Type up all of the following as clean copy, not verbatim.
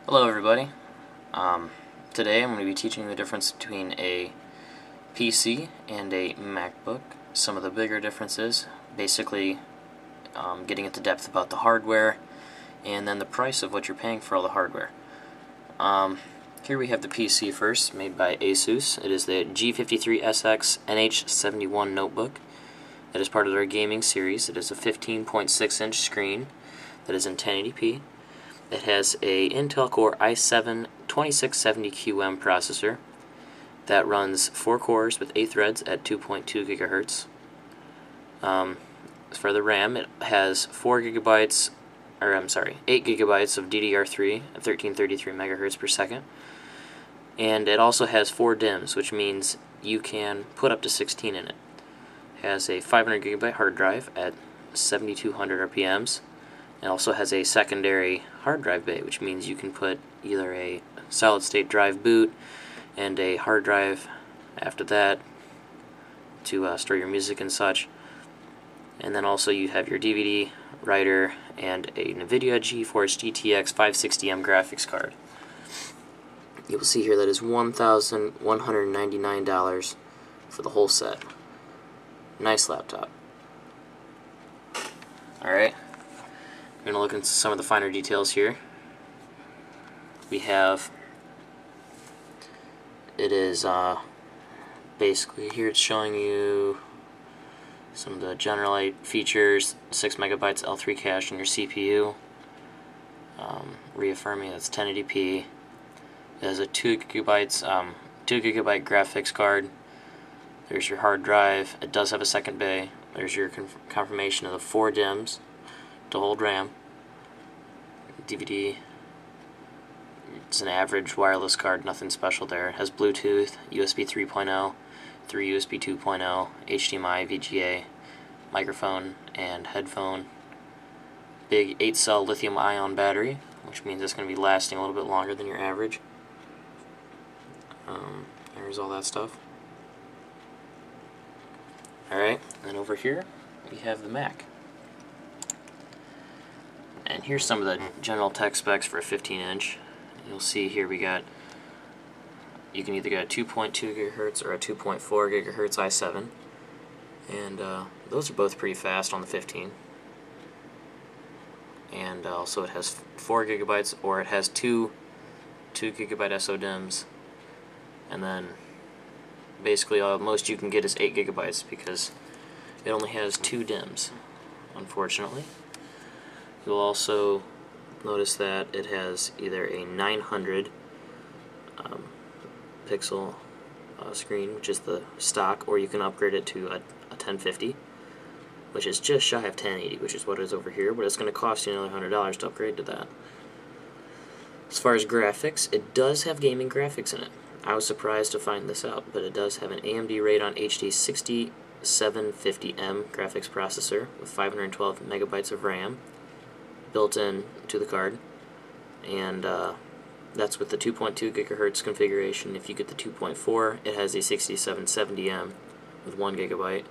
Hello everybody. Today I'm going to be teaching the difference between a PC and a MacBook. Some of the bigger differences, basically getting into depth about the hardware and then the price of what you're paying for all the hardware. Here we have the PC first, made by Asus. It is the G53SX NH71 notebook. That is part of their gaming series. It is a 15.6-inch screen that is in 1080p. It has a Intel Core i7-2670QM processor that runs 4 cores with 8 threads at 2.2 gigahertz. For the RAM, it has 8 gigabytes of DDR3 at 1333 megahertz per second. And it also has 4 DIMMs, which means you can put up to 16 in it. It has a 500 gigabyte hard drive at 7200 RPMs. It also has a secondary hard drive bay, which means you can put either a solid-state drive boot and a hard drive after that to store your music and such. And then also you have your DVD writer and a NVIDIA GeForce GTX 560M graphics card. You will see here that is $1,199 for the whole set. Nice laptop. Alright. We're going to look into some of the finer details here. We have, basically here it's showing you some of the general features, 6 megabytes L3 cache in your CPU, reaffirming that's 1080p. It has a 2 gigabyte graphics card. There's your hard drive. It does have a second bay. There's your confirmation of the 4 DIMMs to hold RAM. DVD, it's an average wireless card, nothing special there. It has Bluetooth, USB 3.0, 3 USB 2.0, HDMI, VGA, microphone, and headphone. Big 8-cell lithium-ion battery, which means it's going to be lasting a little bit longer than your average. There's all that stuff. Alright, and over here we have the Mac. And here's some of the general tech specs for a 15-inch. You'll see here you can either get a 2.2 gigahertz or a 2.4 gigahertz i7, and those are both pretty fast on the 15. And also it has 4 gigabytes, or it has 2 gigabyte SODIMMs, and then basically most you can get is 8 gigabytes because it only has 2 DIMMs, unfortunately. You'll also notice that it has either a 900 pixel screen, which is the stock, or you can upgrade it to a 1050, which is just shy of 1080, which is what it is over here, but it's going to cost you another $100 to upgrade to that. As far as graphics, it does have gaming graphics in it. I was surprised to find this out, but it does have an AMD Radeon HD 6750M graphics processor with 512 megabytes of RAM built in to the card, and that's with the 2.2 gigahertz configuration. If you get the 2.4, it has a 6770M with 1 gigabyte,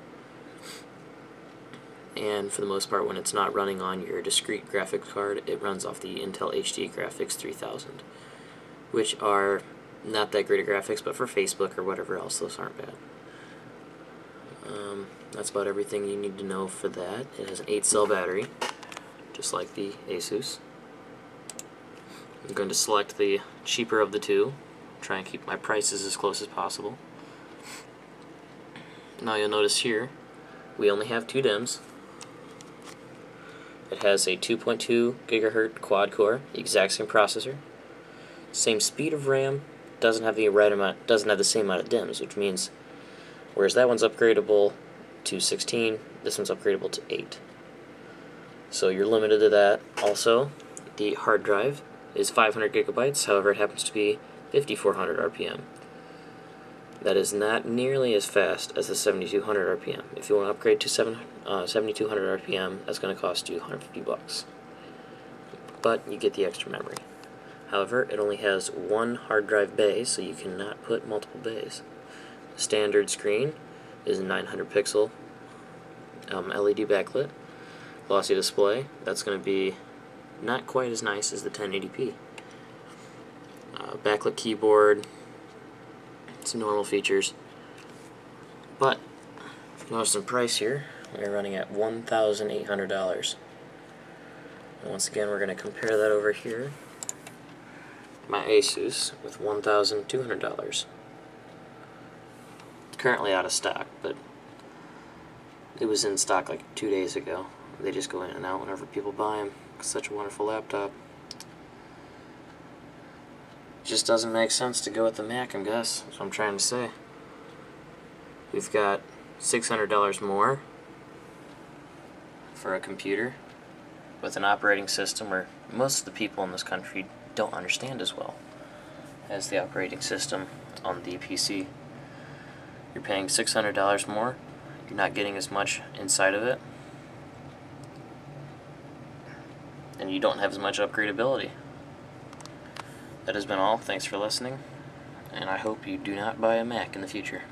and for the most part when it's not running on your discrete graphics card, it runs off the Intel HD Graphics 3000, which are not that great of graphics, but for Facebook or whatever else, those aren't bad. That's about everything you need to know for that. It has an 8-cell battery, just like the Asus. I'm going to select the cheaper of the two, try and keep my prices as close as possible. Now you'll notice here, we only have 2 DIMMs. It has a 2.2 gigahertz quad core, the exact same processor, same speed of RAM, doesn't have the same amount of DIMMs, which means whereas that one's upgradable to 16, this one's upgradable to 8. So you're limited to that. Also, the hard drive is 500 gigabytes, however it happens to be 5400 RPM. That is not nearly as fast as the 7200 RPM. If you want to upgrade to 7200 RPM, that's going to cost you $150. But you get the extra memory. However, it only has 1 hard drive bay, so you cannot put multiple bays. The standard screen is a 900 pixel LED backlit. Glossy display, that's going to be not quite as nice as the 1080p. backlit keyboard, some normal features. But most in price here, we're running at $1,800. And once again, we're going to compare that over here. My Asus with $1,200. It's currently out of stock, but it was in stock like 2 days ago. They just go in and out whenever people buy them. It's such a wonderful laptop. It just doesn't make sense to go with the Mac, I guess. That's what I'm trying to say. We've got $600 more for a computer with an operating system where most of the people in this country don't understand as well as the operating system on the PC. You're paying $600 more. You're not getting as much inside of it, and you don't have as much upgradability. That has been all. Thanks for listening, and I hope you do not buy a Mac in the future.